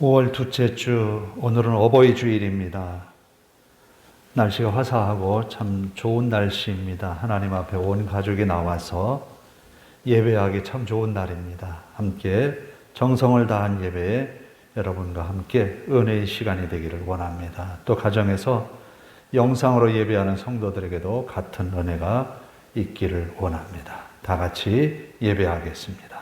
5월 둘째 주, 오늘은 어버이 주일입니다. 날씨가 화사하고 참 좋은 날씨입니다. 하나님 앞에 온 가족이 나와서 예배하기 참 좋은 날입니다. 함께 정성을 다한 예배에 여러분과 함께 은혜의 시간이 되기를 원합니다. 또 가정에서 영상으로 예배하는 성도들에게도 같은 은혜가 있기를 원합니다. 다 같이 예배하겠습니다.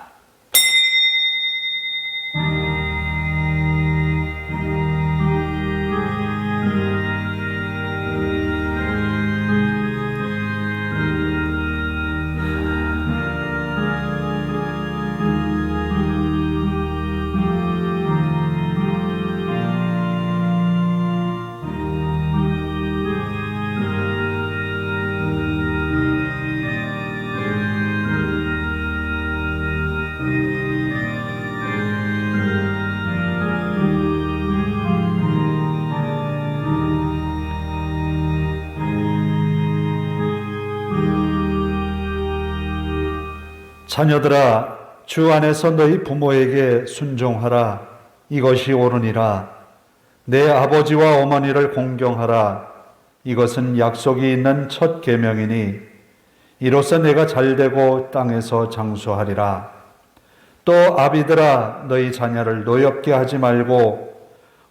자녀들아, 주 안에서 너희 부모에게 순종하라. 이것이 옳으니라. 내 아버지와 어머니를 공경하라. 이것은 약속이 있는 첫 계명이니 이로써 내가 잘되고 땅에서 장수하리라. 또 아비들아, 너희 자녀를 노엽게 하지 말고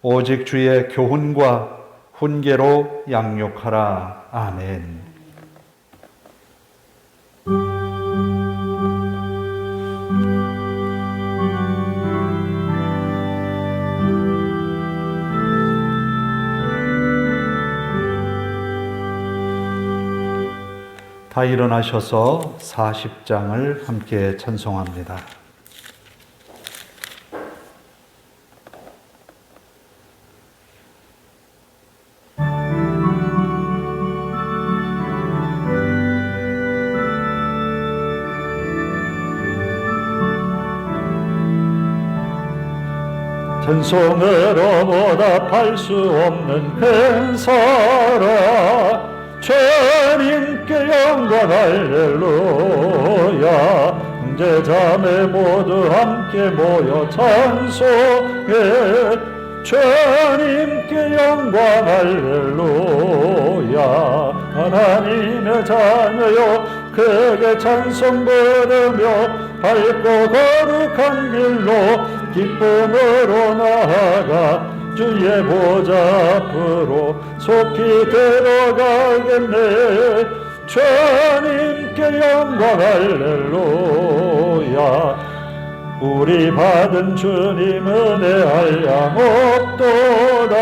오직 주의 교훈과 훈계로 양육하라. 아멘. 다 일어나셔서 40장을 함께 찬송합니다. 찬송으로 보답할 수 없는 큰 사랑, 주님께 영광 할렐루야. 형제 자매 모두 함께 모여 찬송해. 주님께 영광 할렐루야. 하나님의 자녀여 크게 찬송 부르며 밝고 거룩한 길로 기쁨으로 나아가 주의 보좌 앞으로 속히 들어가겠네. 주님께 영광 할렐루야. 우리 받은 주님 은혜 한량 없도다.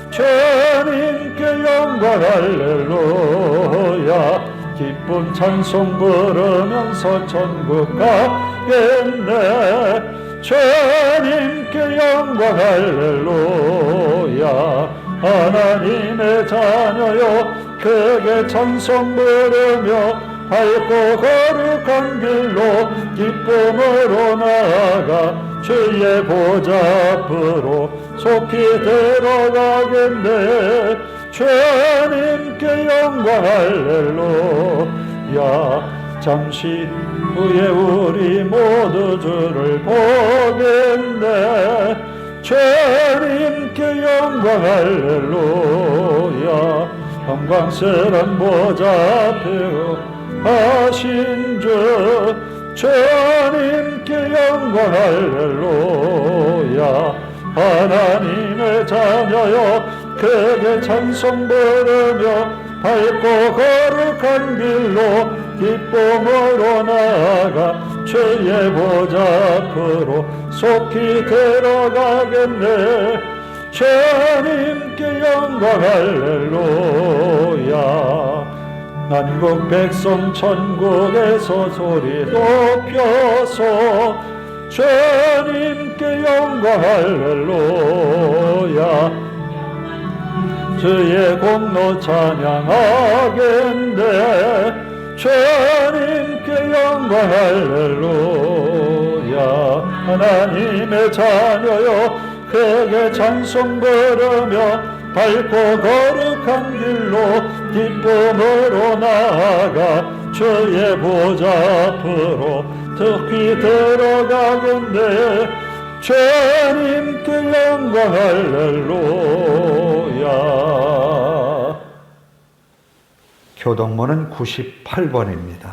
주님께 영광 할렐루야. 기쁜 찬송 부르면서 천국 가겠네. 주님께 영광 할렐루야. 하나님의 자녀여 크게 찬송 부르며 밝고 거룩한 길로 기쁨으로 나아가 주의 보좌 앞으로 속히 들어가겠네. 주님께 영광 할렐루야. 잠시 후에 우리 모두 주를 보겠네. 주님께 영광 할렐루야. 영광스런 보좌 앞에 하신 주 주님께 영광 할렐루야. 하나님의 자녀여 크게 찬송 부르며 밝고 거룩한 길로 기쁨으로 나아가 주의 보좌 앞으로 속히 들어가겠네. 주님께 영광 할렐루야. 난국 백성 천국에서 소리 높여서 주님께 영광 할렐루야. 주의 공로 찬양하겠네. 주님께 영광 할렐루야. 하나님의 자녀여 크게 찬송 부르며 밝고 거룩한 길로 기쁨으로 나아가 주의 보좌 앞으로 특히 들어가겠네. 주님께 영광 할렐루야. 교동문은 98번입니다.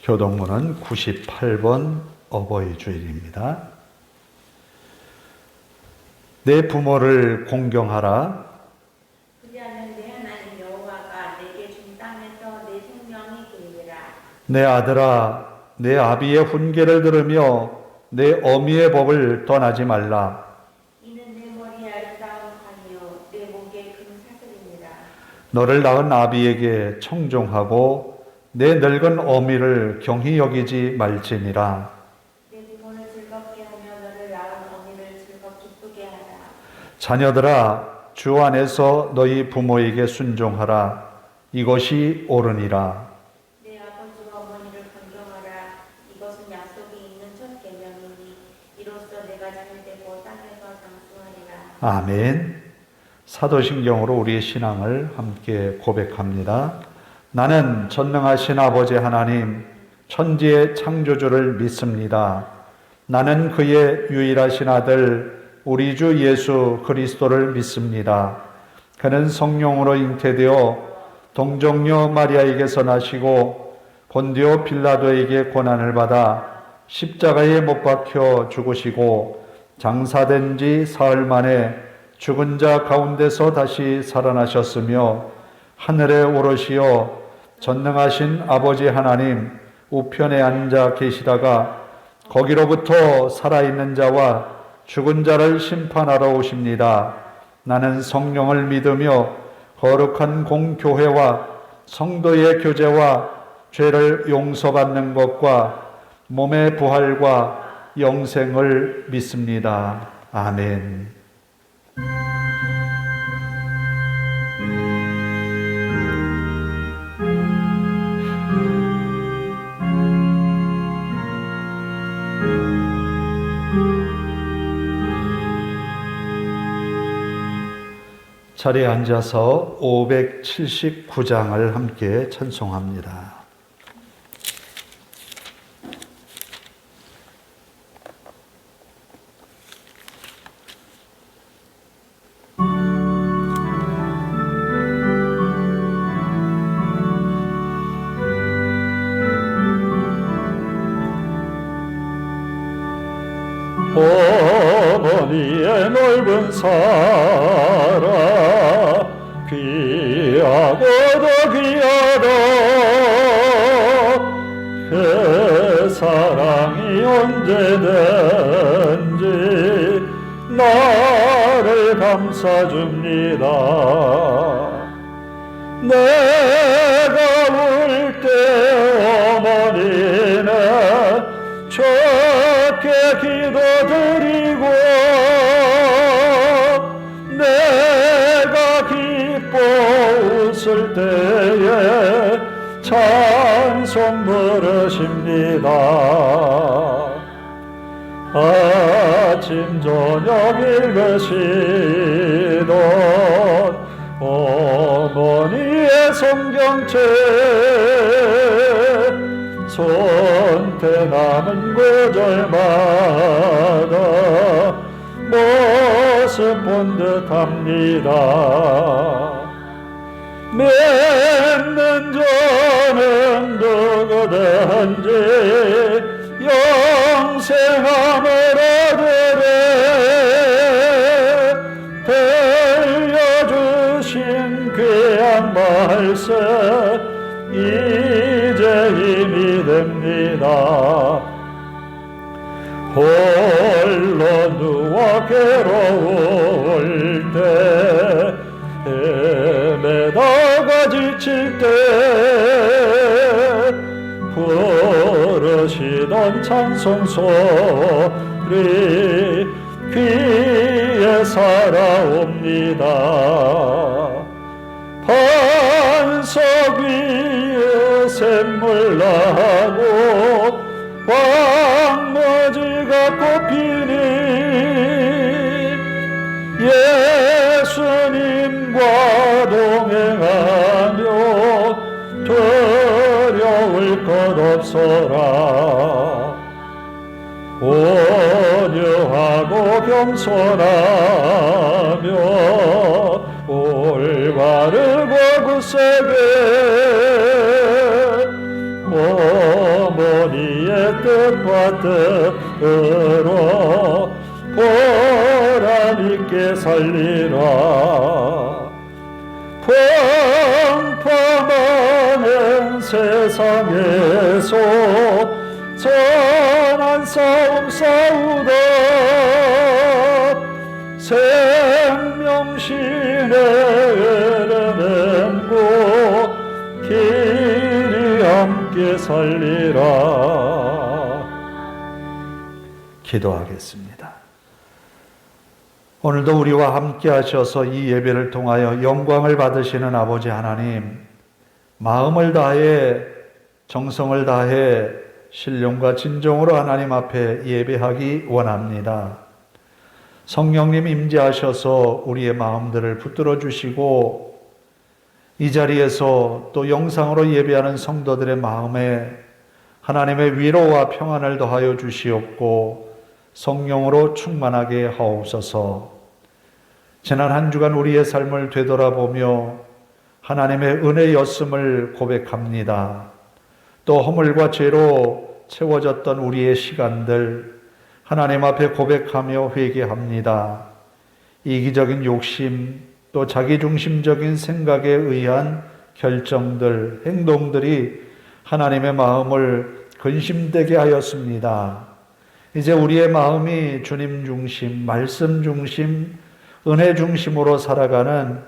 교동문은 98번 어버이 주일입니다. 내 부모를 공경하라. 그리하면 내 하나님 여호와가 내게 준 땅에서 내 생명이 길리라. 내 아들아, 내 아비의 훈계를 들으며 내 어미의 법을 떠나지 말라. 이는 내 머리에 아름다운 관이요 내 목에 금사슬이니라. 너를 낳은 아비에게 청종하고 내 늙은 어미를 경히 여기지 말지니라. 내 부모를 즐겁게 하며 너를 낳은 어미를 즐겁 기쁘게 하라. 자녀들아, 주 안에서 너희 부모에게 순종하라. 이것이 옳으니라. 내 아버지와 어머니를 존경하라. 이것은 약속이 있는 첫 계명이니 이로써 내가 자녀되고 땅에서 장수하리라. 아멘. 사도신경으로 우리의 신앙을 함께 고백합니다. 나는 전능하신 아버지 하나님, 천지의 창조주를 믿습니다. 나는 그의 유일하신 아들, 우리 주 예수 그리스도를 믿습니다. 그는 성령으로 잉태되어 동정녀 마리아에게서 나시고 본디오 빌라도에게 고난을 받아 십자가에 못 박혀 죽으시고 장사된 지 사흘 만에 죽은 자 가운데서 다시 살아나셨으며 하늘에 오르시어 전능하신 아버지 하나님 우편에 앉아 계시다가 거기로부터 살아있는 자와 죽은 자를 심판하러 오십니다. 나는 성령을 믿으며 거룩한 공교회와 성도의 교제와 죄를 용서받는 것과 몸의 부활과 영생을 믿습니다. 아멘. 자리에 앉아서 579장을 함께 찬송합니다. 어머니의 넓은 사랑 귀하고도 귀하다. 그 사랑이 언제든지 나를 감싸줍니다. 내가 울 때 어머니는 좋게 기도드리고 내가 기뻐 웃을 때에 찬송 부르십니다. 아침 저녁 읽으시던 어머니의 성경책 손때 남은 구절마다 모습 본 듯합니다. 믿는 자는 누구든지 영생함을 얻으래. 들려주신 귀한 말씀 이제 힘이 됩니다. 홀로 누워 괴로울 때 헤매다가 지칠 때 부르시던 찬송 소리 귀에 살아옵니다. 반석 위에 샘물 나고 황무지가 꽃피니 예수님과 동행하며 두려울 것 없어라. 겸손하며 올바르고 굳세게 어머니의 뜻과 뜻으로 보람있게 살리라. 펑펑하는 세상에서 선한 싸움 싸우다 생명신의 은혜는 고 길이 함께 살리라. 기도하겠습니다. 오늘도 우리와 함께 하셔서 이 예배를 통하여 영광을 받으시는 아버지 하나님, 마음을 다해 정성을 다해 신령과 진정으로 하나님 앞에 예배하기 원합니다. 성령님 임재하셔서 우리의 마음들을 붙들어 주시고 이 자리에서 또 영상으로 예배하는 성도들의 마음에 하나님의 위로와 평안을 더하여 주시옵고 성령으로 충만하게 하옵소서. 지난 한 주간 우리의 삶을 되돌아보며 하나님의 은혜였음을 고백합니다. 또 허물과 죄로 채워졌던 우리의 시간들 하나님 앞에 고백하며 회개합니다. 이기적인 욕심, 또 자기중심적인 생각에 의한 결정들, 행동들이 하나님의 마음을 근심되게 하였습니다. 이제 우리의 마음이 주님 중심, 말씀 중심, 은혜 중심으로 살아가는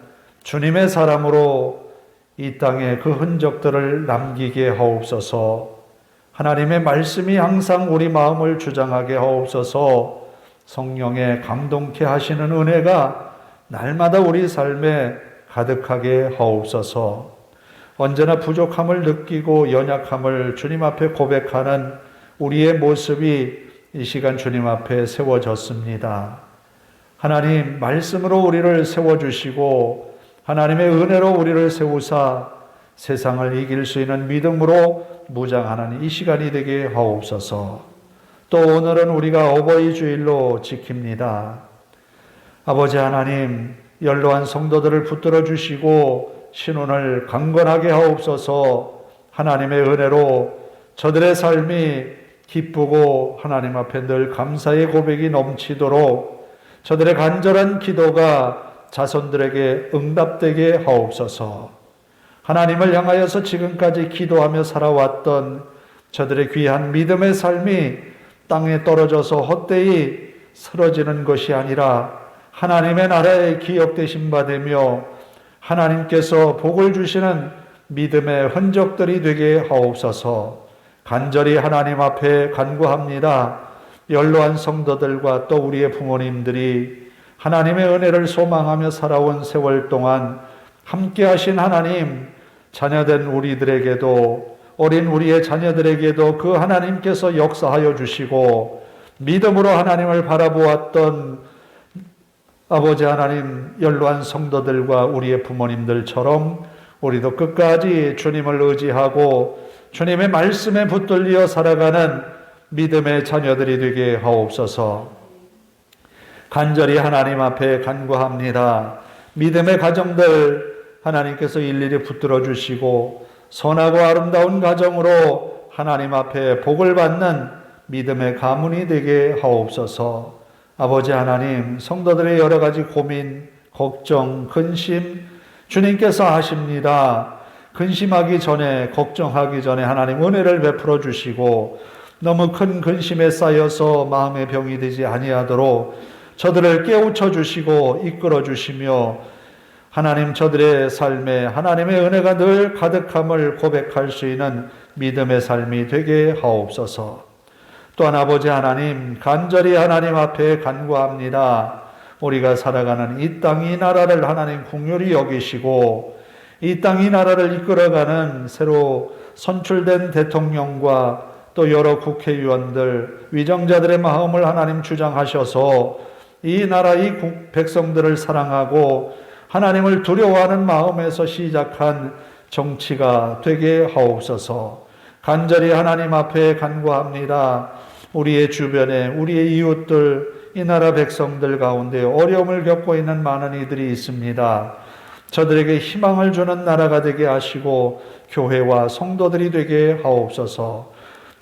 주님의 사람으로 이 땅에 그 흔적들을 남기게 하옵소서. 하나님의 말씀이 항상 우리 마음을 주장하게 하옵소서. 성령의 감동케 하시는 은혜가 날마다 우리 삶에 가득하게 하옵소서. 언제나 부족함을 느끼고 연약함을 주님 앞에 고백하는 우리의 모습이 이 시간 주님 앞에 세워졌습니다. 하나님 말씀으로 우리를 세워주시고 하나님의 은혜로 우리를 세우사 세상을 이길 수 있는 믿음으로 무장하는 이 시간이 되게 하옵소서. 또 오늘은 우리가 어버이 주일로 지킵니다. 아버지 하나님, 연로한 성도들을 붙들어 주시고 신혼을 강건하게 하옵소서. 하나님의 은혜로 저들의 삶이 기쁘고 하나님 앞에 늘 감사의 고백이 넘치도록 저들의 간절한 기도가 자손들에게 응답되게 하옵소서. 하나님을 향하여서 지금까지 기도하며 살아왔던 저들의 귀한 믿음의 삶이 땅에 떨어져서 헛되이 쓰러지는 것이 아니라 하나님의 나라에 기억되신 바 되며 하나님께서 복을 주시는 믿음의 흔적들이 되게 하옵소서. 간절히 하나님 앞에 간구합니다. 연로한 성도들과 또 우리의 부모님들이 하나님의 은혜를 소망하며 살아온 세월 동안 함께 하신 하나님, 자녀된 우리들에게도 어린 우리의 자녀들에게도 그 하나님께서 역사하여 주시고 믿음으로 하나님을 바라보았던 아버지 하나님, 연로한 성도들과 우리의 부모님들처럼 우리도 끝까지 주님을 의지하고 주님의 말씀에 붙들려 살아가는 믿음의 자녀들이 되게 하옵소서. 간절히 하나님 앞에 간구합니다. 믿음의 가정들 하나님께서 일일이 붙들어 주시고 선하고 아름다운 가정으로 하나님 앞에 복을 받는 믿음의 가문이 되게 하옵소서. 아버지 하나님, 성도들의 여러 가지 고민, 걱정, 근심 주님께서 하십니다. 근심하기 전에, 걱정하기 전에 하나님 은혜를 베풀어 주시고 너무 큰 근심에 쌓여서 마음의 병이 되지 아니하도록 저들을 깨우쳐 주시고 이끌어 주시며 하나님 저들의 삶에 하나님의 은혜가 늘 가득함을 고백할 수 있는 믿음의 삶이 되게 하옵소서. 또한 아버지 하나님, 간절히 하나님 앞에 간구합니다. 우리가 살아가는 이 땅, 이 나라를 하나님 긍휼히 여기시고 이 땅, 이 나라를 이끌어가는 새로 선출된 대통령과 또 여러 국회의원들, 위정자들의 마음을 하나님 주장하셔서 이 나라, 이 백성들을 사랑하고 하나님을 두려워하는 마음에서 시작한 정치가 되게 하옵소서. 간절히 하나님 앞에 간구합니다. 우리의 주변에 우리의 이웃들, 이 나라 백성들 가운데 어려움을 겪고 있는 많은 이들이 있습니다. 저들에게 희망을 주는 나라가 되게 하시고 교회와 성도들이 되게 하옵소서.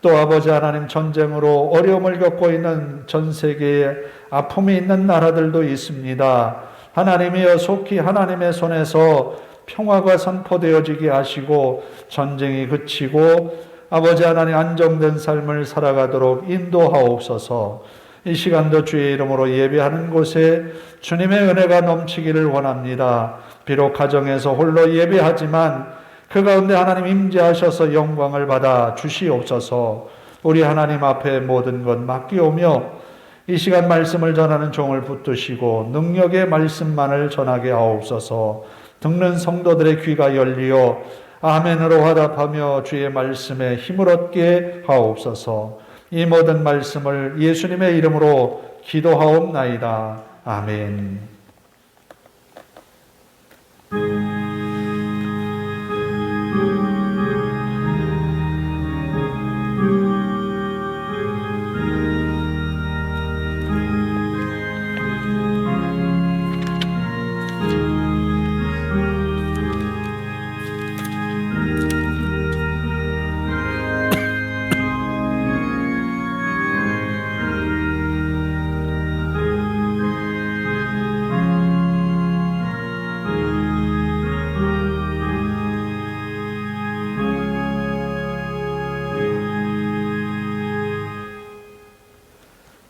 또 아버지 하나님, 전쟁으로 어려움을 겪고 있는 전 세계에 아픔이 있는 나라들도 있습니다. 하나님이여 속히 하나님의 손에서 평화가 선포되어지게 하시고 전쟁이 그치고 아버지 하나님 안정된 삶을 살아가도록 인도하옵소서. 이 시간도 주의 이름으로 예배하는 곳에 주님의 은혜가 넘치기를 원합니다. 비록 가정에서 홀로 예배하지만 그 가운데 하나님 임재하셔서 영광을 받아 주시옵소서. 우리 하나님 앞에 모든 것 맡기오며 이 시간 말씀을 전하는 종을 붙드시고 능력의 말씀만을 전하게 하옵소서. 듣는 성도들의 귀가 열리어 아멘으로 화답하며 주의 말씀에 힘을 얻게 하옵소서. 이 모든 말씀을 예수님의 이름으로 기도하옵나이다. 아멘.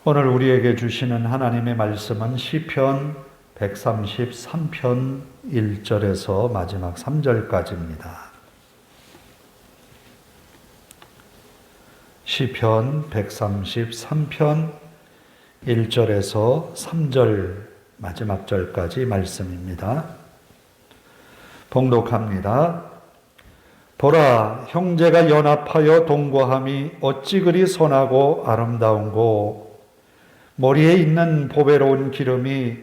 오늘 우리에게 주시는 하나님의 말씀은 시편 133편 1절에서 마지막 3절까지입니다. 시편 133편 1절에서 3절 마지막 절까지 말씀입니다. 봉독합니다. 보라, 형제가 연합하여 동거함이 어찌 그리 선하고 아름다운고, 머리에 있는 보배로운 기름이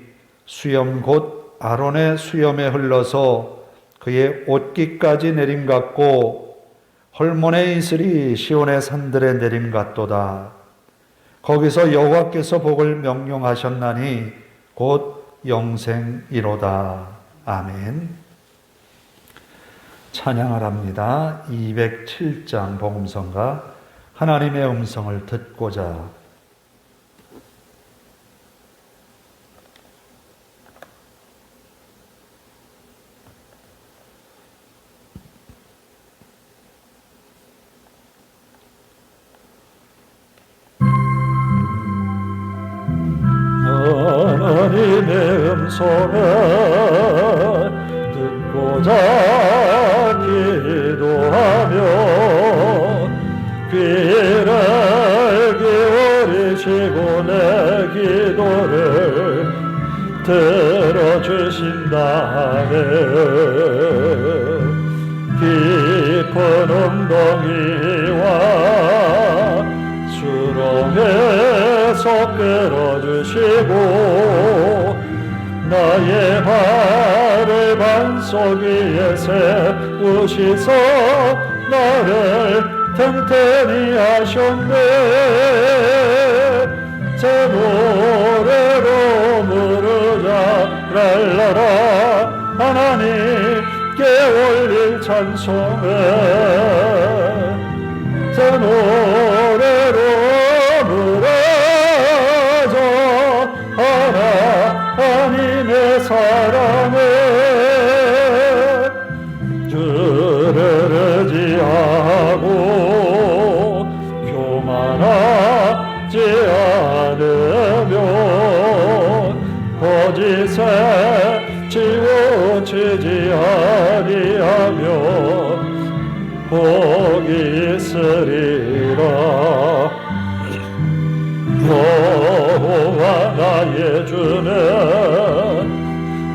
수염 곧 아론의 수염에 흘러서 그의 옷깃까지 내림 같고, 헐몬의 이슬이 시온의 산들에 내림 같도다. 거기서 여호와께서 복을 명령하셨나니 곧 영생이로다. 아멘. 찬양을 합니다. 207장 복음성가 하나님의 음성을 듣고자. 하나님의 음성을 듣고자 기도하며 귀를 기울이시고 내 기도를 들어주신다네. 깊은 웅덩이와 수렁에서 끌어주시고 나의 발을 반석 위에 세우시서 나를 튼튼히 하셨네. 제 노래로 부르자 랄라라. 하나님께 올릴 찬송을 제 노래로 부르자 하나님의 사랑을 주를 의지하고 교만하지 않으며 거짓에 치우치지 아니하며 복이 있으리라. 여호와 나의 주는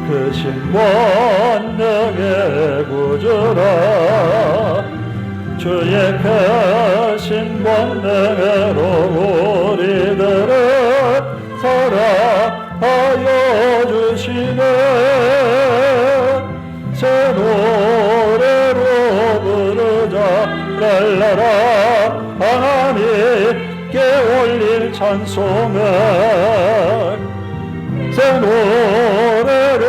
크신 권능의 구주라. 주의 크신 권능으로 우리들을 사랑하여 주시네. 새 노래로 부르자 랄라라. 하나님께 올릴 찬송은 새 노래로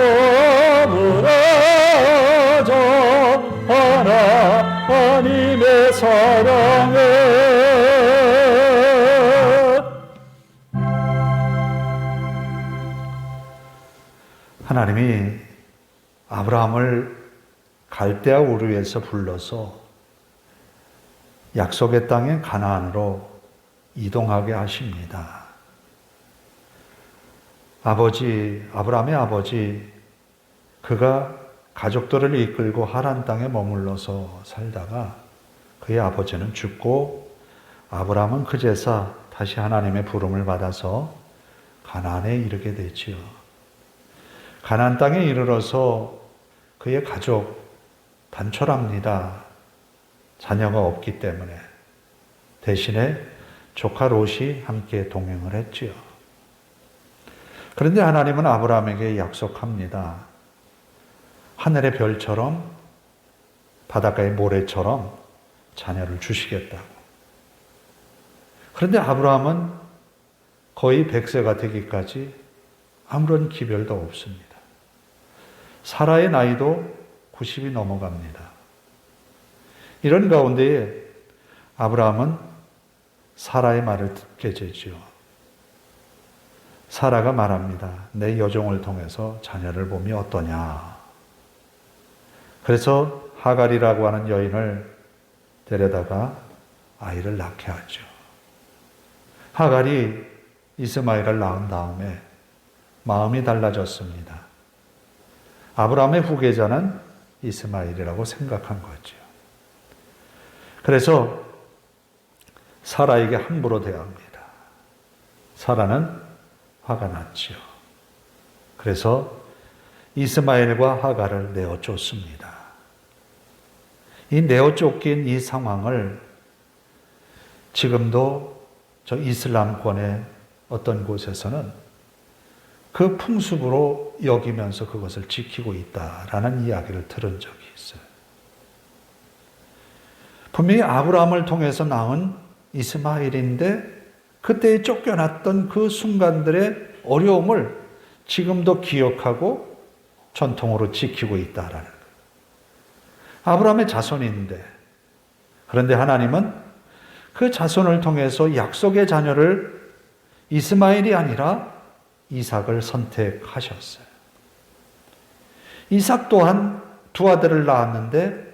부르죠. 하나님의 사랑을 하나님이 아브라함을 갈대아 우르에서 불러서 약속의 땅인 가나안으로 이동하게 하십니다. 아브라함의 아버지, 그가 가족들을 이끌고 하란 땅에 머물러서 살다가 그의 아버지는 죽고 아브라함은 그제서 다시 하나님의 부름을 받아서 가나안에 이르게 되지요. 가나안 땅에 이르러서 그의 가족 단촐합니다. 자녀가 없기 때문에. 대신에 조카 롯이 함께 동행을 했지요. 그런데 하나님은 아브라함에게 약속합니다. 하늘의 별처럼 바닷가의 모래처럼 자녀를 주시겠다고. 그런데 아브라함은 거의 100세가 되기까지 아무런 기별도 없습니다. 사라의 나이도 90이 넘어갑니다. 이런 가운데에 아브라함은 사라의 말을 듣게 되지요. 사라가 말합니다. 내 여종을 통해서 자녀를 보미 어떠냐. 그래서 하갈이라고 하는 여인을 데려다가 아이를 낳게 하죠. 하갈이 이스마엘을 낳은 다음에 마음이 달라졌습니다. 아브라함의 후계자는 이스마엘이라고 생각한 거죠. 그래서 사라에게 함부로 대합니다. 사라는 화가 났지요. 그래서 이스마엘과 하갈을 내어 쫓습니다. 이 내어 쫓긴 이 상황을 지금도 저 이슬람권의 어떤 곳에서는 그 풍습으로 여기면서 그것을 지키고 있다라는 이야기를 들은 적이 있어요. 분명히 아브라함을 통해서 낳은 이스마엘인데 그때에 쫓겨났던 그 순간들의 어려움을 지금도 기억하고 전통으로 지키고 있다라는 거예요. 아브라함의 자손인데, 그런데 하나님은 그 자손을 통해서 약속의 자녀를 이스마엘이 아니라 이삭을 선택하셨어요. 이삭 또한 두 아들을 낳았는데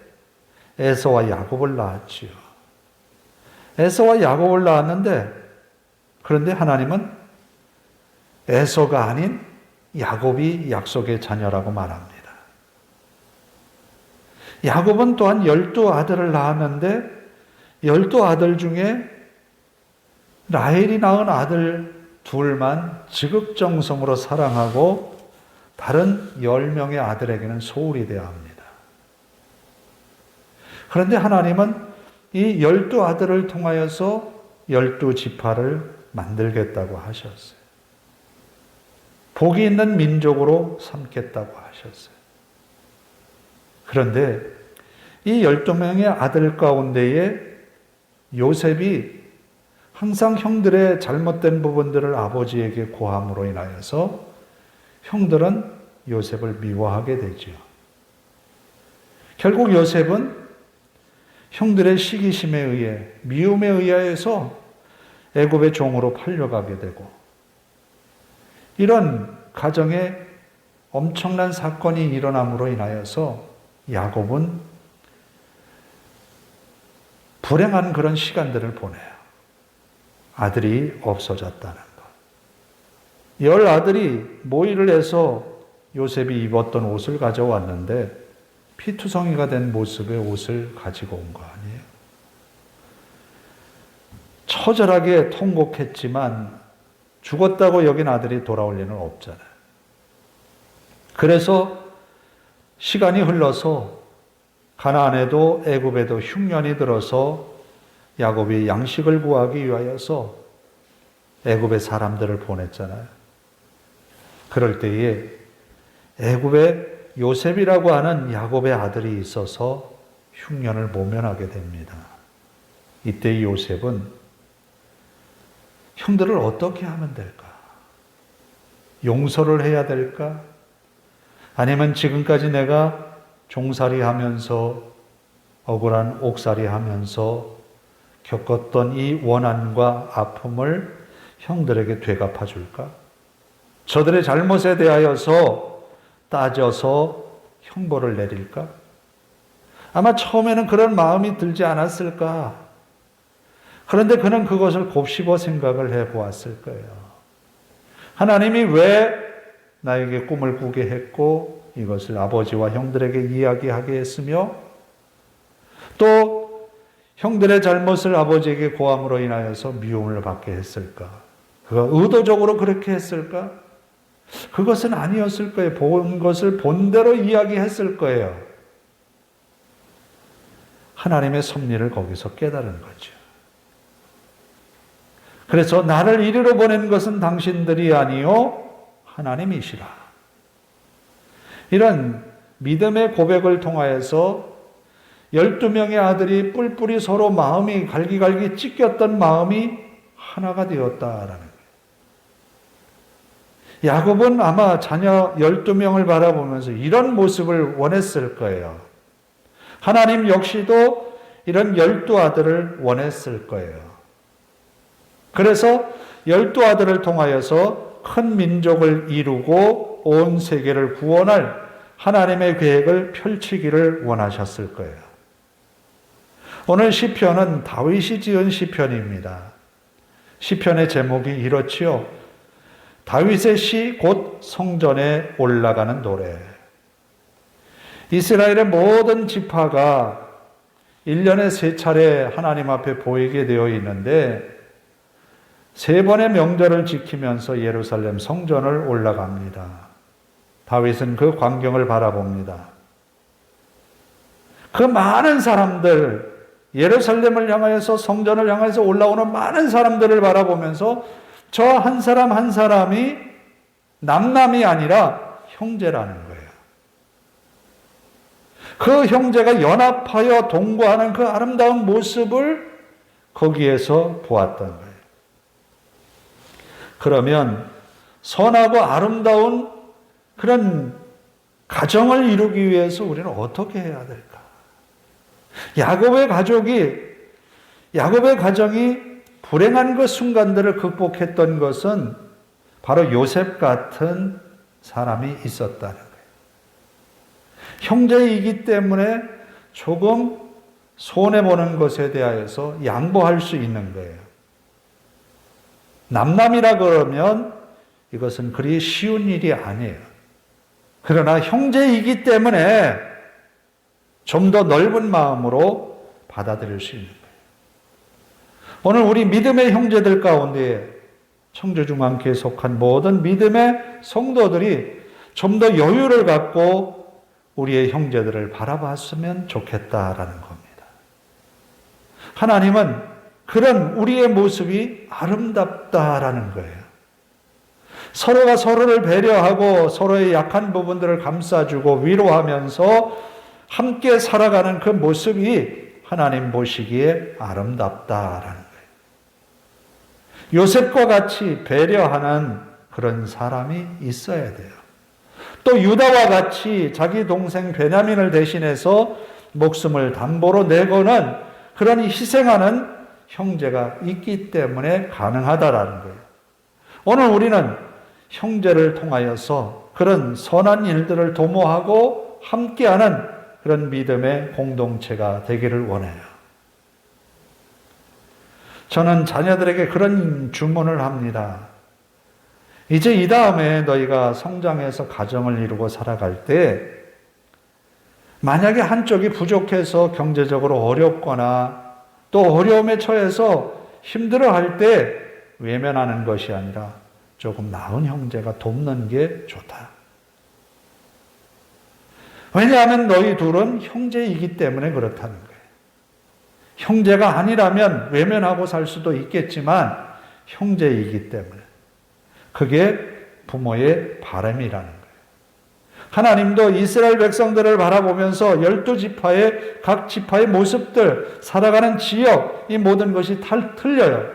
에서와 야곱을 낳았지요. 에서와 야곱을 낳았는데 그런데 하나님은 에서가 아닌 야곱이 약속의 자녀라고 말합니다. 야곱은 또한 12아들을 낳았는데 12아들 중에 라헬이 낳은 아들 둘만 지극정성으로 사랑하고 다른 10명의 아들에게는 소홀히 대합니다. 그런데 하나님은 이 12아들을 통하여서 12지파를 만들겠다고 하셨어요. 복이 있는 민족으로 삼겠다고 하셨어요. 그런데 이 12명의 아들 가운데에 요셉이 항상 형들의 잘못된 부분들을 아버지에게 고함으로 인하여서 형들은 요셉을 미워하게 되죠. 결국 요셉은 형들의 시기심에 의해, 미움에 의하여서 애굽의 종으로 팔려가게 되고, 이런 가정에 엄청난 사건이 일어남으로 인하여서 야곱은 불행한 그런 시간들을 보내요. 아들이 없어졌다는 것. 10아들이 모의를 해서 요셉이 입었던 옷을 가져왔는데 피투성이가 된 모습의 옷을 가지고 온 거 아니에요. 처절하게 통곡했지만 죽었다고 여긴 아들이 돌아올 리는 없잖아요. 그래서 시간이 흘러서 가나안에도 애굽에도 흉년이 들어서 야곱이 양식을 구하기 위하여서 애굽의 사람들을 보냈잖아요. 그럴 때에 애굽에 요셉이라고 하는 야곱의 아들이 있어서 흉년을 모면하게 됩니다. 이때 요셉은 형들을 어떻게 하면 될까? 용서를 해야 될까? 아니면 지금까지 내가 종살이 하면서 억울한 옥살이 하면서 겪었던 이 원한과 아픔을 형들에게 되갚아 줄까? 저들의 잘못에 대하여서 따져서 형벌을 내릴까? 아마 처음에는 그런 마음이 들지 않았을까? 그런데 그는 그것을 곱씹어 생각을 해 보았을 거예요. 하나님이 왜 나에게 꿈을 꾸게 했고 이것을 아버지와 형들에게 이야기하게 했으며 또 형들의 잘못을 아버지에게 고함으로 인하여서 미움을 받게 했을까? 그가 의도적으로 그렇게 했을까? 그것은 아니었을 거예요. 본 것을 본대로 이야기했을 거예요. 하나님의 섭리를 거기서 깨달은 거죠. 그래서 나를 이리로 보낸 것은 당신들이 아니요 하나님이시라. 이런 믿음의 고백을 통하여서 12명의 아들이 뿔뿔이 서로 마음이 갈기갈기 찢겼던 마음이 하나가 되었다라는 거예요. 야곱은 아마 자녀 12명을 바라보면서 이런 모습을 원했을 거예요. 하나님 역시도 이런 12아들을 원했을 거예요. 그래서 12아들을 통하여서 큰 민족을 이루고 온 세계를 구원할 하나님의 계획을 펼치기를 원하셨을 거예요. 오늘 시편은 다윗이 지은 시편입니다. 시편의 제목이 이렇지요. 다윗의 시 곧 성전에 올라가는 노래. 이스라엘의 모든 지파가 1년에 3차례 하나님 앞에 보이게 되어 있는데 3번의 명절을 지키면서 예루살렘 성전을 올라갑니다. 다윗은 그 광경을 바라봅니다. 그 많은 사람들, 예루살렘을 향하여서 성전을 향해서 올라오는 많은 사람들을 바라보면서 저 한 사람 한 사람이 남남이 아니라 형제라는 거예요. 그 형제가 연합하여 동거하는 그 아름다운 모습을 거기에서 보았던 거예요. 그러면 선하고 아름다운 그런 가정을 이루기 위해서 우리는 어떻게 해야 될까? 야곱의 가정이 불행한 그 순간들을 극복했던 것은 바로 요셉 같은 사람이 있었다는 거예요. 형제이기 때문에 조금 손해보는 것에 대하여서 양보할 수 있는 거예요. 남남이라 그러면 이것은 그리 쉬운 일이 아니에요. 그러나 형제이기 때문에 좀 더 넓은 마음으로 받아들일 수 있는 거예요. 오늘 우리 믿음의 형제들 가운데 청주중앙교회에 속한 모든 믿음의 성도들이 좀 더 여유를 갖고 우리의 형제들을 바라봤으면 좋겠다라는 겁니다. 하나님은 그런 우리의 모습이 아름답다라는 거예요. 서로가 서로를 배려하고 서로의 약한 부분들을 감싸주고 위로하면서 함께 살아가는 그 모습이 하나님 보시기에 아름답다라는 거예요. 요셉과 같이 배려하는 그런 사람이 있어야 돼요. 또 유다와 같이 자기 동생 베냐민을 대신해서 목숨을 담보로 내고는 그런 희생하는 형제가 있기 때문에 가능하다라는 거예요. 오늘 우리는 형제를 통하여서 그런 선한 일들을 도모하고 함께하는 그런 믿음의 공동체가 되기를 원해요. 저는 자녀들에게 그런 주문을 합니다. 이제 이 다음에 너희가 성장해서 가정을 이루고 살아갈 때 만약에 한쪽이 부족해서 경제적으로 어렵거나 또 어려움에 처해서 힘들어할 때 외면하는 것이 아니라 조금 나은 형제가 돕는 게 좋다. 왜냐하면 너희 둘은 형제이기 때문에 그렇다는 거예요. 형제가 아니라면 외면하고 살 수도 있겠지만 형제이기 때문에 그게 부모의 바람이라는 거예요. 하나님도 이스라엘 백성들을 바라보면서 12지파의 각 지파의 모습들, 살아가는 지역, 이 모든 것이 틀려요.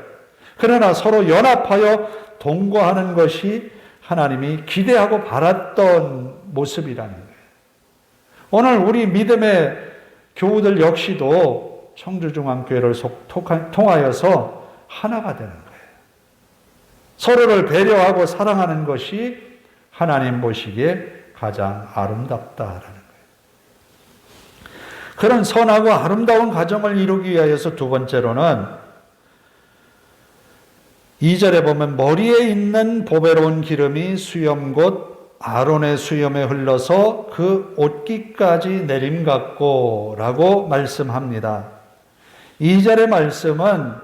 그러나 서로 연합하여 동거하는 것이 하나님이 기대하고 바랐던 모습이라는 거예요. 오늘 우리 믿음의 교우들 역시도 청주중앙교회를 통하여서 하나가 되는 거예요. 서로를 배려하고 사랑하는 것이 하나님 보시기에 가장 아름답다라는 거예요. 그런 선하고 아름다운 가정을 이루기 위하여서 두 번째로는 2절에 보면 머리에 있는 보배로운 기름이 수염 곧 아론의 수염에 흘러서 그 옷깃까지 내림같고 라고 말씀합니다. 2절의 말씀은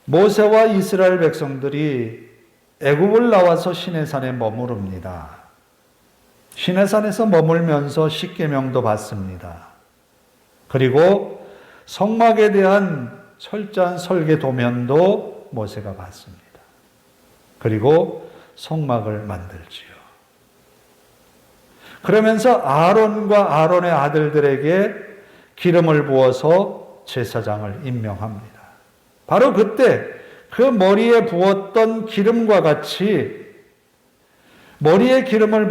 모세와 이스라엘 백성들이 애굽을 나와서 시내산에 머무릅니다. 시내산에서 머물면서 십계명도 받습니다. 그리고 성막에 대한 철저한 설계 도면도 모세가 받습니다. 그리고 성막을 만들지요. 그러면서 아론과 아론의 아들들에게 기름을 부어서 제사장을 임명합니다. 바로 그때 그 머리에 부었던 기름과 같이 머리에 기름을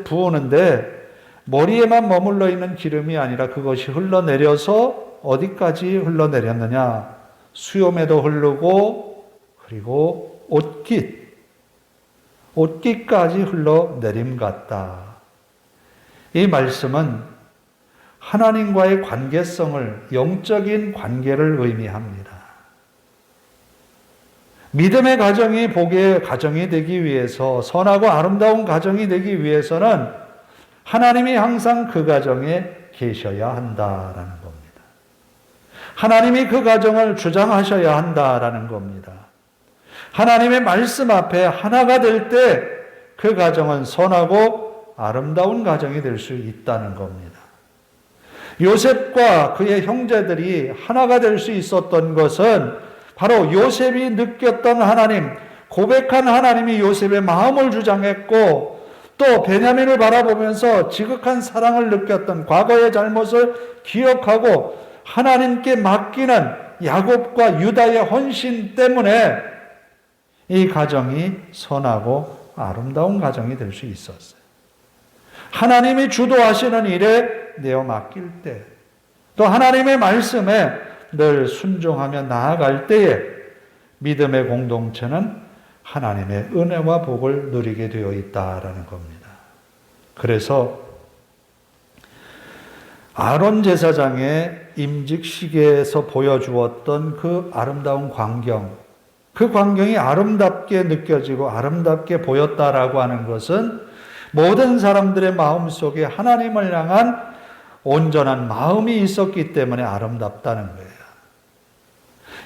부으는데 머리에만 머물러 있는 기름이 아니라 그것이 흘러내려서 어디까지 흘러내렸느냐? 수염에도 흐르고 그리고 옷깃까지 흘러내림 같다. 이 말씀은 하나님과의 관계성을, 영적인 관계를 의미합니다. 믿음의 가정이 복의 가정이 되기 위해서, 선하고 아름다운 가정이 되기 위해서는 하나님이 항상 그 가정에 계셔야 한다라는 겁니다. 하나님이 그 가정을 주장하셔야 한다라는 겁니다. 하나님의 말씀 앞에 하나가 될 때 그 가정은 선하고 아름다운 가정이 될 수 있다는 겁니다. 요셉과 그의 형제들이 하나가 될 수 있었던 것은 바로 요셉이 느꼈던 하나님, 고백한 하나님이 요셉의 마음을 주장했고 또 베냐민을 바라보면서 지극한 사랑을 느꼈던 과거의 잘못을 기억하고 하나님께 맡기는 야곱과 유다의 헌신 때문에 이 가정이 선하고 아름다운 가정이 될 수 있었어요. 하나님이 주도하시는 일에 내어 맡길 때, 또 하나님의 말씀에 늘 순종하며 나아갈 때에 믿음의 공동체는 하나님의 은혜와 복을 누리게 되어 있다라는 겁니다. 그래서 아론 제사장의 임직식에서 보여주었던 그 아름다운 광경, 그 광경이 아름답게 느껴지고 아름답게 보였다라고 하는 것은 모든 사람들의 마음속에 하나님을 향한 온전한 마음이 있었기 때문에 아름답다는 거예요.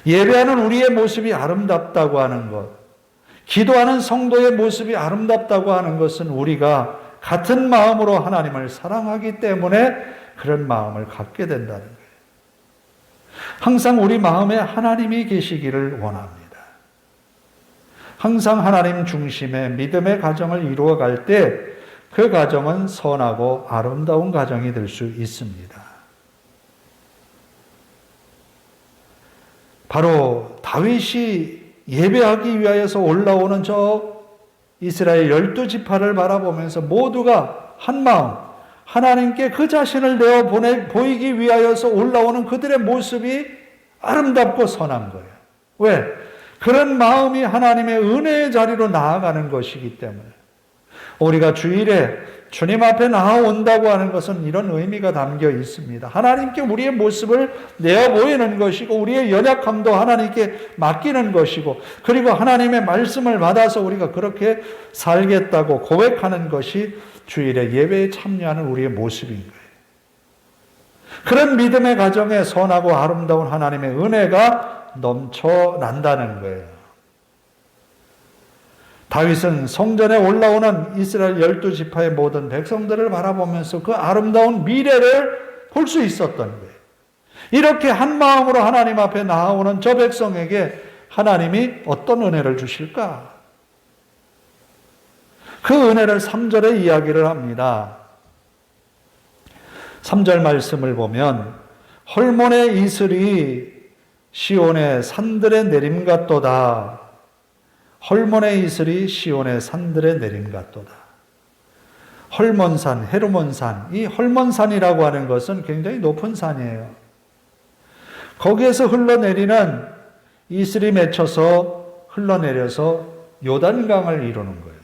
예배하는 우리의 모습이 아름답다고 하는 것, 기도하는 성도의 모습이 아름답다고 하는 것은 우리가 같은 마음으로 하나님을 사랑하기 때문에 그런 마음을 갖게 된다는 거예요. 항상 우리 마음에 하나님이 계시기를 원합니다. 항상 하나님 중심의 믿음의 가정을 이루어갈 때 그 가정은 선하고 아름다운 가정이 될 수 있습니다. 바로 다윗이 예배하기 위하여서 올라오는 저 이스라엘 12지파를 바라보면서 모두가 한마음 하나님께 그 자신을 내어 보이기 위하여서 올라오는 그들의 모습이 아름답고 선한 거예요. 왜? 그런 마음이 하나님의 은혜의 자리로 나아가는 것이기 때문에 우리가 주일에 주님 앞에 나아온다고 하는 것은 이런 의미가 담겨 있습니다. 하나님께 우리의 모습을 내어 보이는 것이고 우리의 연약함도 하나님께 맡기는 것이고 그리고 하나님의 말씀을 받아서 우리가 그렇게 살겠다고 고백하는 것이 주일에 예배에 참여하는 우리의 모습인 거예요. 그런 믿음의 가정에 선하고 아름다운 하나님의 은혜가 넘쳐난다는 거예요. 다윗은 성전에 올라오는 이스라엘 12지파의 모든 백성들을 바라보면서 그 아름다운 미래를 볼 수 있었던 거예요. 이렇게 한 마음으로 하나님 앞에 나아오는 저 백성에게 하나님이 어떤 은혜를 주실까? 그 은혜를 3절에 이야기를 합니다. 3절 말씀을 보면 헐몬의 이슬이 시온의 산들의 내림 같도다. 헐몬의 이슬이 시온의 산들의 내림 같도다. 헐몬산, 헤르몬산, 이 헐몬산이라고 하는 것은 굉장히 높은 산이에요. 거기에서 흘러내리는 이슬이 맺혀서 흘러내려서 요단강을 이루는 거예요.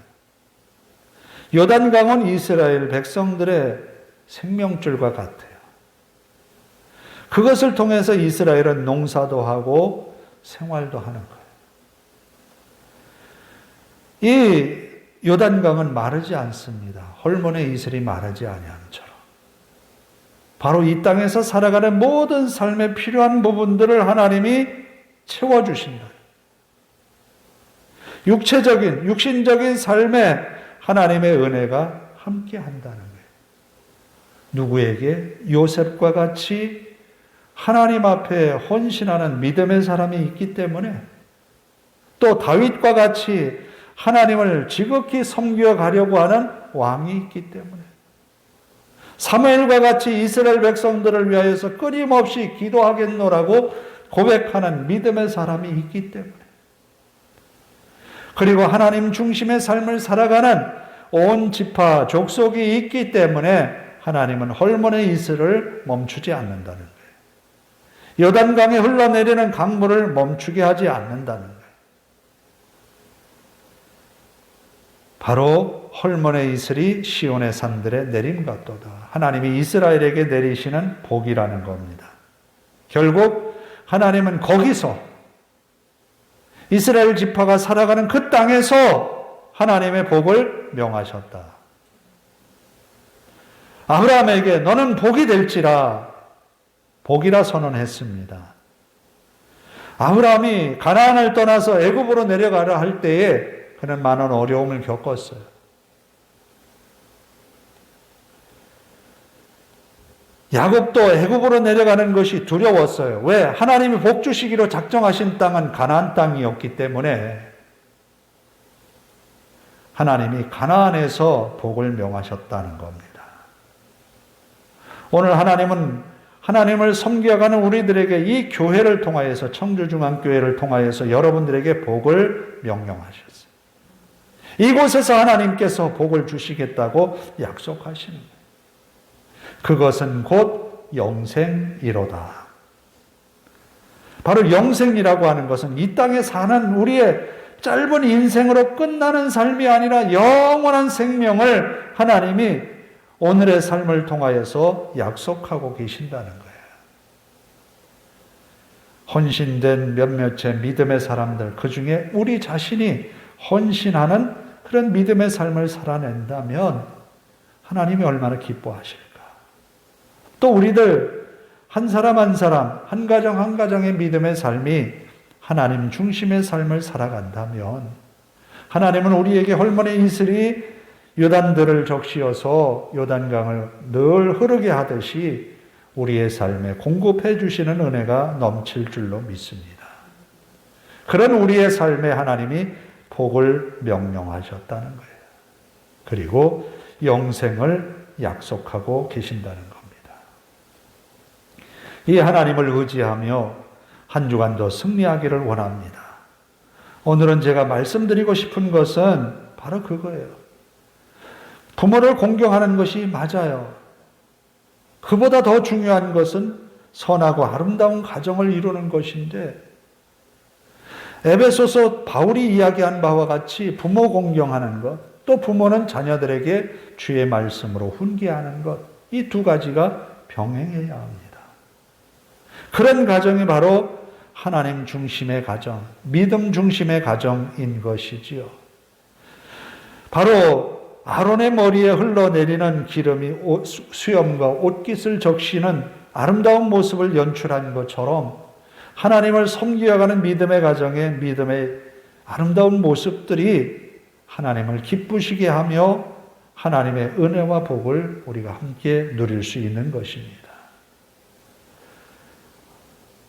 요단강은 이스라엘 백성들의 생명줄과 같아요. 그것을 통해서 이스라엘은 농사도 하고 생활도 하는 거예요. 이 요단강은 마르지 않습니다. 헐몬의 이슬이 마르지 아니함처럼. 바로 이 땅에서 살아가는 모든 삶에 필요한 부분들을 하나님이 채워주신다. 육체적인, 육신적인 삶에 하나님의 은혜가 함께 한다는 거예요. 누구에게? 요셉과 같이 하나님 앞에 헌신하는 믿음의 사람이 있기 때문에, 또 다윗과 같이 하나님을 지극히 섬겨가려고 하는 왕이 있기 때문에, 사무엘과 같이 이스라엘 백성들을 위하여서 끊임없이 기도하겠노라고 고백하는 믿음의 사람이 있기 때문에, 그리고 하나님 중심의 삶을 살아가는 온 지파 족속이 있기 때문에 하나님은 헐몬의 이슬을 멈추지 않는다는 거예요. 요단강에 흘러내리는 강물을 멈추게 하지 않는다는 거예요. 바로 헐몬의 이슬이 시온의 산들에 내림 같도다. 하나님이 이스라엘에게 내리시는 복이라는 겁니다. 결국 하나님은 거기서, 이스라엘 지파가 살아가는 그 땅에서 하나님의 복을 명하셨다. 아브라함에게 너는 복이 될지라 복이라 선언했습니다. 아브라함이 가나안을 떠나서 애굽으로 내려가려 할 때에 그는 많은 어려움을 겪었어요. 야곱도 애굽으로 내려가는 것이 두려웠어요. 왜? 하나님이 복 주시기로 작정하신 땅은 가나안 땅이었기 때문에 하나님이 가나안에서 복을 명하셨다는 겁니다. 오늘 하나님은 하나님을 섬겨가는 우리들에게 이 교회를 통하여서, 청주중앙교회를 통하여서 여러분들에게 복을 명령하셨어요. 이곳에서 하나님께서 복을 주시겠다고 약속하시는 거예요. 그것은 곧 영생이로다. 바로 영생이라고 하는 것은 이 땅에 사는 우리의 짧은 인생으로 끝나는 삶이 아니라 영원한 생명을 하나님이 오늘의 삶을 통하여서 약속하고 계신다는 거예요. 헌신된 몇몇의 믿음의 사람들, 그 중에 우리 자신이 헌신하는 그런 믿음의 삶을 살아낸다면 하나님이 얼마나 기뻐하실까. 또 우리들 한 사람 한 사람, 한 가정 한 가정의 믿음의 삶이 하나님 중심의 삶을 살아간다면 하나님은 우리에게 헐몬의 이슬이 요단들을 적시어서 요단강을 늘 흐르게 하듯이 우리의 삶에 공급해 주시는 은혜가 넘칠 줄로 믿습니다. 그런 우리의 삶에 하나님이 복을 명령하셨다는 거예요. 그리고 영생을 약속하고 계신다는 겁니다. 이 하나님을 의지하며 한 주간도 승리하기를 원합니다. 오늘은 제가 말씀드리고 싶은 것은 바로 그거예요. 부모를 공경하는 것이 맞아요. 그보다 더 중요한 것은 선하고 아름다운 가정을 이루는 것인데, 에베소서 바울이 이야기한 바와 같이 부모 공경하는 것, 또 부모는 자녀들에게 주의 말씀으로 훈계하는 것, 이 두 가지가 병행해야 합니다. 그런 가정이 바로 하나님 중심의 가정, 믿음 중심의 가정인 것이지요. 바로 아론의 머리에 흘러내리는 기름이 수염과 옷깃을 적시는 아름다운 모습을 연출한 것처럼 하나님을 섬기어가는 믿음의 가정의 믿음의 아름다운 모습들이 하나님을 기쁘시게 하며 하나님의 은혜와 복을 우리가 함께 누릴 수 있는 것입니다.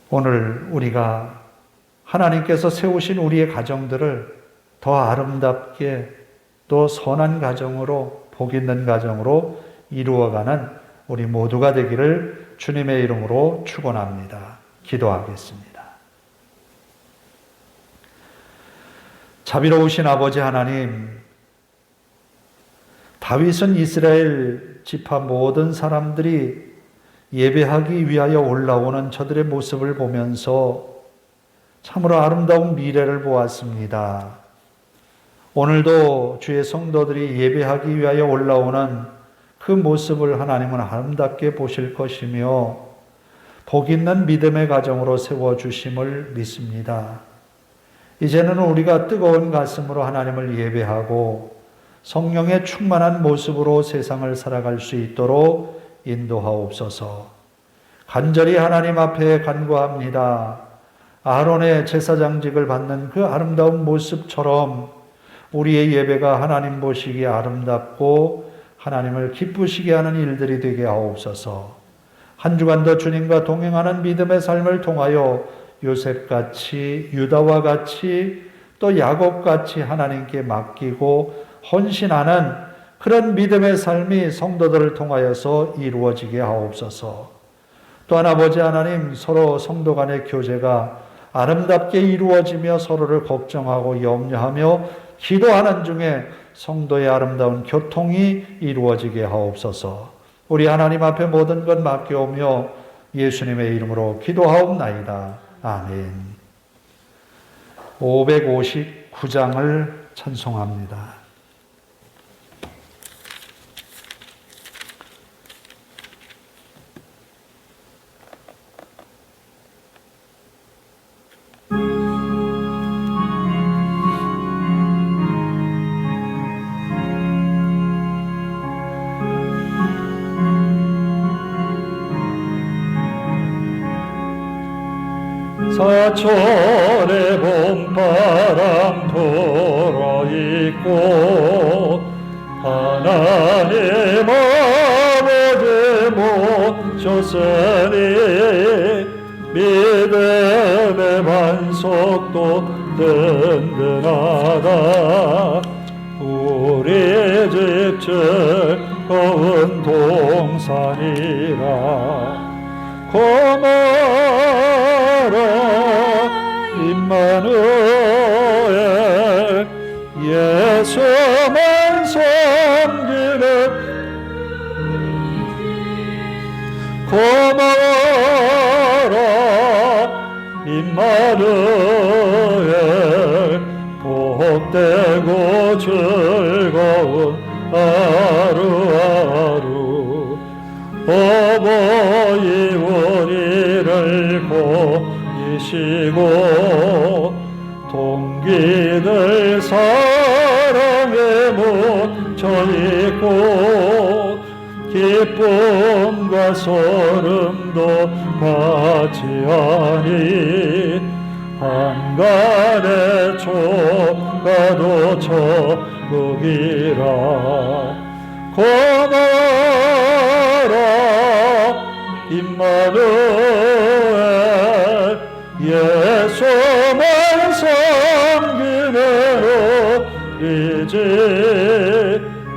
오늘 우리가 하나님께서 세우신 우리의 가정들을 더 아름답게 또 선한 가정으로, 복 있는 가정으로 이루어가는 우리 모두가 되기를 주님의 이름으로 축원합니다. 기도하겠습니다. 자비로우신 아버지 하나님, 다윗은 이스라엘 지파 모든 사람들이 예배하기 위하여 올라오는 저들의 모습을 보면서 참으로 아름다운 미래를 보았습니다. 오늘도 주의 성도들이 예배하기 위하여 올라오는 그 모습을 하나님은 아름답게 보실 것이며 복 있는 믿음의 가정으로 세워주심을 믿습니다. 이제는 우리가 뜨거운 가슴으로 하나님을 예배하고 성령의 충만한 모습으로 세상을 살아갈 수 있도록 인도하옵소서. 간절히 하나님 앞에 간구합니다. 아론의 제사장직을 받는 그 아름다운 모습처럼 우리의 예배가 하나님 보시기에 아름답고 하나님을 기쁘시게 하는 일들이 되게 하옵소서. 한 주간도 주님과 동행하는 믿음의 삶을 통하여 요셉같이 유다와 같이 또 야곱같이 하나님께 맡기고 헌신하는 그런 믿음의 삶이 성도들을 통하여서 이루어지게 하옵소서. 또한 아버지 하나님, 서로 성도 간의 교제가 아름답게 이루어지며 서로를 걱정하고 염려하며 기도하는 중에 성도의 아름다운 교통이 이루어지게 하옵소서. 우리 하나님 앞에 모든 것 맡겨오며 예수님의 이름으로 기도하옵나이다. 아멘. 559장을 찬송합니다. 사철의 봄바람 불어있고 하나님 아버지 모셨으니 믿음의 반석도 든든하다. 우리 집 즐거운 동산이라. 고마라 임마누엘 예수만 섬기는 고마라 임마누엘 복되고 즐거운 하루하루 어버이 우리를 보이시고 동기들 사랑에 묻혀있고 기쁨과 소름도 같이 하니 한간의 초가도 천국이라. 고마라 임마누엘 예수만 섬기는 우리 집.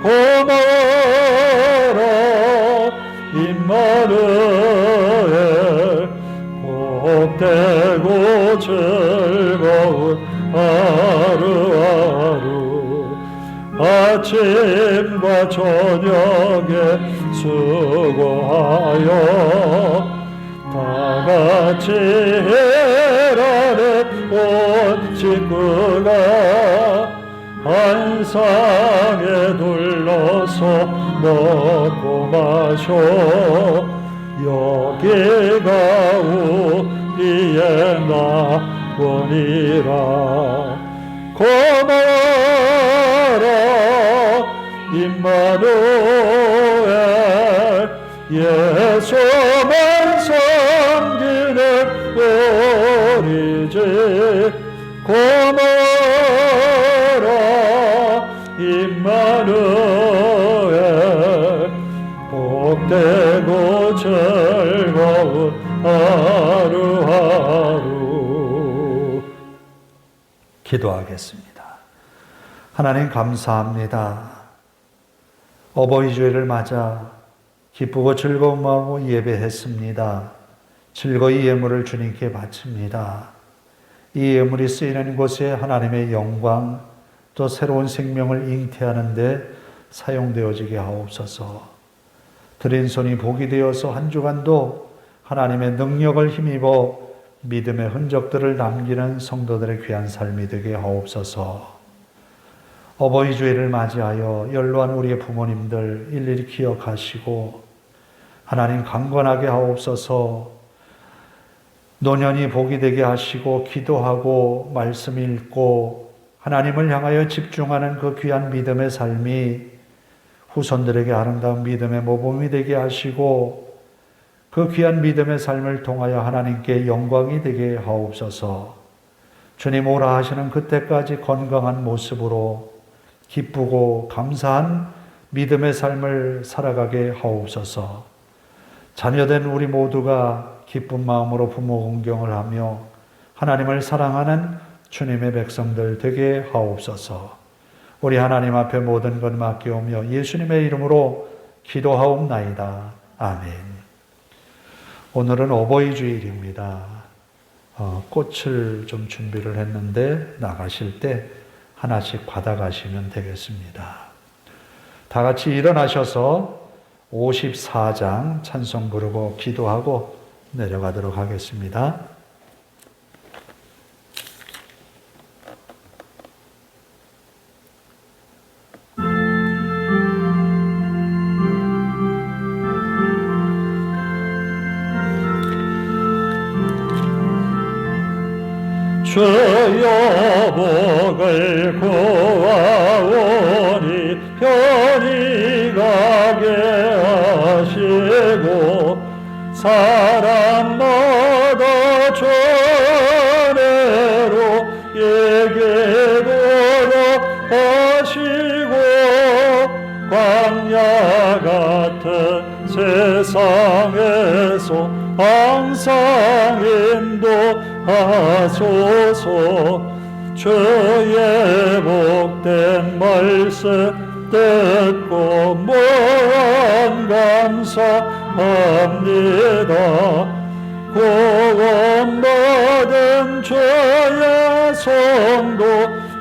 고마라 임마누엘 복되고 즐거운 하루하루. 아침과 저녁에 수고하여 다같이 헤라는 온 식구가 한 상에 둘러서 먹고 마셔. 여기가 우리의 낙원이라. 고마라 임마누엘 예수만 섬기는 우리 집. 고마라 임마누엘 복되고 즐거운 하루하루. 기도하겠습니다. 하나님 감사합니다. 어버이 주일을 맞아 기쁘고 즐거운 마음으로 예배했습니다. 즐거이 예물을 주님께 바칩니다. 이 예물이 쓰이는 곳에 하나님의 영광 또 새로운 생명을 잉태하는 데 사용되어지게 하옵소서. 드린 손이 복이 되어서 한 주간도 하나님의 능력을 힘입어 믿음의 흔적들을 남기는 성도들의 귀한 삶이 되게 하옵소서. 어버이 주일을 맞이하여 연로한 우리의 부모님들 일일이 기억하시고 하나님 강건하게 하옵소서. 노년이 복이 되게 하시고 기도하고 말씀 읽고 하나님을 향하여 집중하는 그 귀한 믿음의 삶이 후손들에게 아름다운 믿음의 모범이 되게 하시고 그 귀한 믿음의 삶을 통하여 하나님께 영광이 되게 하옵소서. 주님 오라 하시는 그때까지 건강한 모습으로 기쁘고 감사한 믿음의 삶을 살아가게 하옵소서. 자녀된 우리 모두가 기쁜 마음으로 부모 공경을 하며 하나님을 사랑하는 주님의 백성들 되게 하옵소서. 우리 하나님 앞에 모든 것 맡기오며 예수님의 이름으로 기도하옵나이다. 아멘. 오늘은 어버이 주일입니다. 꽃을 좀 준비를 했는데 나가실 때 하나씩 받아가시면 되겠습니다. 다 같이 일어나셔서 54장 찬송 부르고 기도하고 내려가도록 하겠습니다. 주여 복을 구하오니 편히 가게 하시고 사람마다 전해로 예게도록 하시고 광야 같은 세상에서 항상 인도하소서. 주의 복된 말씀 듣고 무한 감사합니다. 구원받은 주의 성도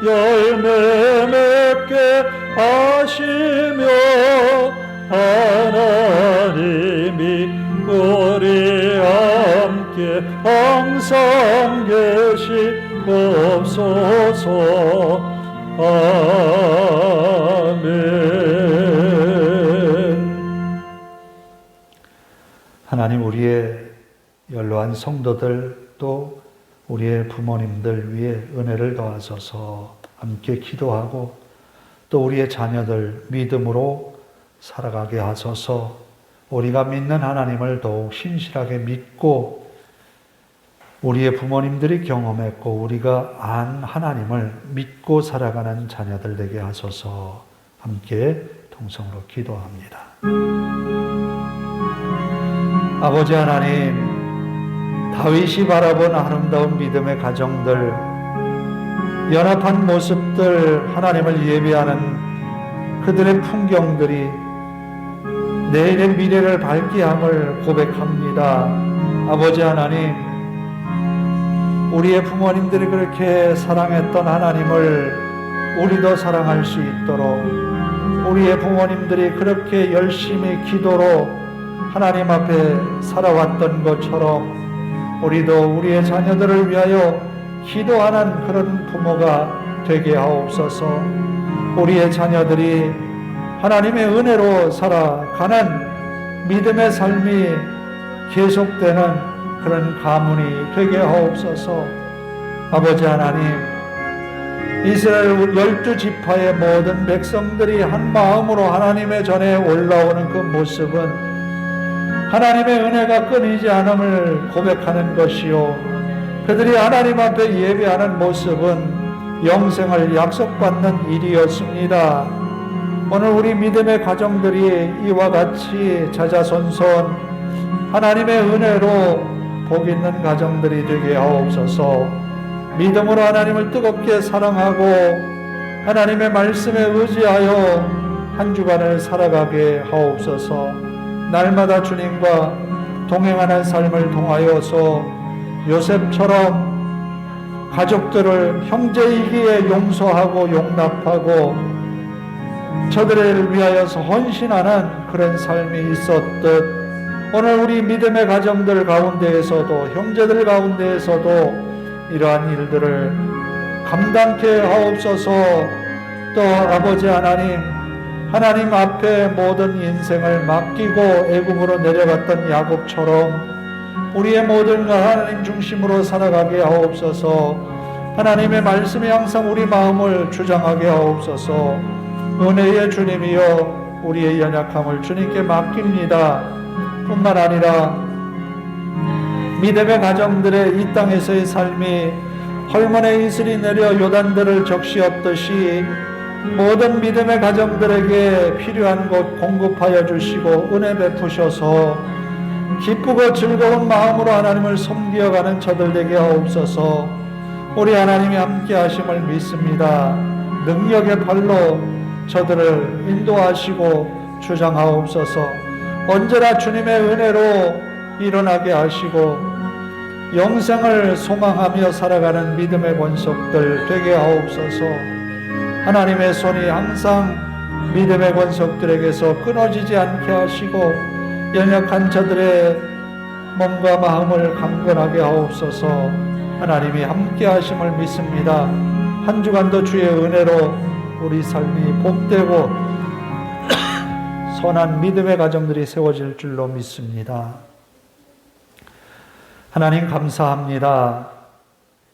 열매 맺게 하시며 하나님이 우리 함께 항상 계시옵소서. 아멘. 하나님 우리의 연로한 성도들 또 우리의 부모님들 위해 은혜를 더하소서. 함께 기도하고 또 우리의 자녀들 믿음으로 살아가게 하소서. 우리가 믿는 하나님을 더욱 신실하게 믿고 우리의 부모님들이 경험했고 우리가 안 하나님을 믿고 살아가는 자녀들 되게 하소서. 함께 통성으로 기도합니다. 아버지 하나님, 다윗이 바라본 아름다운 믿음의 가정들, 연합한 모습들, 하나님을 예배하는 그들의 풍경들이 내일의 미래를 밝게 함을 고백합니다. 아버지 하나님, 우리의 부모님들이 그렇게 사랑했던 하나님을 우리도 사랑할 수 있도록, 우리의 부모님들이 그렇게 열심히 기도로 하나님 앞에 살아왔던 것처럼 우리도 우리의 자녀들을 위하여 기도하는 그런 부모가 되게 하옵소서. 우리의 자녀들이 하나님의 은혜로 살아가는 믿음의 삶이 계속되는 그런 가문이 되게 하옵소서. 아버지 하나님, 이스라엘 12지파의 모든 백성들이 한 마음으로 하나님의 전에 올라오는 그 모습은 하나님의 은혜가 끊이지 않음을 고백하는 것이요, 그들이 하나님 앞에 예배하는 모습은 영생을 약속받는 일이었습니다. 오늘 우리 믿음의 가정들이 이와 같이 자자손손 하나님의 은혜로 복 있는 가정들이 되게 하옵소서. 믿음으로 하나님을 뜨겁게 사랑하고 하나님의 말씀에 의지하여 한 주간을 살아가게 하옵소서. 날마다 주님과 동행하는 삶을 통하여서 요셉처럼 가족들을 형제이기에 용서하고 용납하고 저들을 위하여서 헌신하는 그런 삶이 있었듯 오늘 우리 믿음의 가정들 가운데에서도 형제들 가운데에서도 이러한 일들을 감당케 하옵소서. 또 아버지 하나님 앞에 모든 인생을 맡기고 애굽으로 내려갔던 야곱처럼 우리의 모든 것 하나님 중심으로 살아가게 하옵소서. 하나님의 말씀이 항상 우리 마음을 주장하게 하옵소서. 은혜의 주님이여 우리의 연약함을 주님께 맡깁니다. 뿐만 아니라 믿음의 가정들의 이 땅에서의 삶이 헐몬의 이슬이 내려 요단들을 적시었듯이 모든 믿음의 가정들에게 필요한 것 공급하여 주시고 은혜 베푸셔서 기쁘고 즐거운 마음으로 하나님을 섬기어가는 저들 되게 하옵소서. 우리 하나님이 함께 하심을 믿습니다. 능력의 팔로 저들을 인도하시고 주장하옵소서. 언제나 주님의 은혜로 일어나게 하시고 영생을 소망하며 살아가는 믿음의 권속들 되게 하옵소서. 하나님의 손이 항상 믿음의 권속들에게서 끊어지지 않게 하시고 연약한 저들의 몸과 마음을 강건하게 하옵소서. 하나님이 함께 하심을 믿습니다. 한 주간도 주의 은혜로 우리 삶이 복되고 선한 믿음의 가정들이 세워질 줄로 믿습니다. 하나님 감사합니다.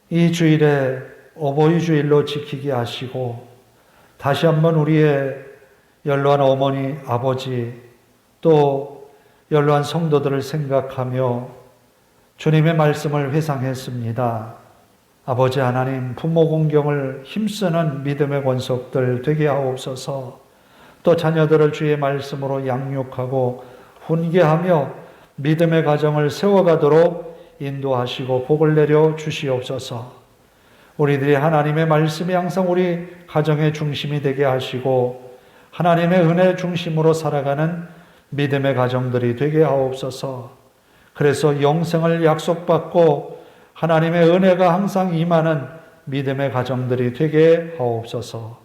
이 주일에 어버이 주일로 지키게 하시고 다시 한번 우리의 연로한 어머니, 아버지 또 연로한 성도들을 생각하며 주님의 말씀을 회상했습니다. 아버지 하나님, 부모 공경을 힘쓰는 믿음의 권속들 되게 하옵소서. 또 자녀들을 주의 말씀으로 양육하고 훈계하며 믿음의 가정을 세워가도록 인도하시고 복을 내려 주시옵소서. 우리들이 하나님의 말씀이 항상 우리 가정의 중심이 되게 하시고 하나님의 은혜 중심으로 살아가는 믿음의 가정들이 되게 하옵소서. 그래서 영생을 약속받고 하나님의 은혜가 항상 임하는 믿음의 가정들이 되게 하옵소서.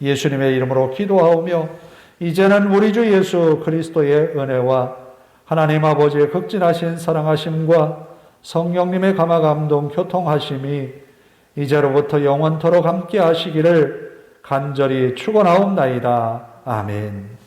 예수님의 이름으로 기도하오며 이제는 우리 주 예수 그리스도의 은혜와 하나님 아버지의 극진하신 사랑하심과 성령님의 감화 감동 교통하심이 이제로부터 영원토록 함께 하시기를 간절히 축원하옵나이다. 아멘.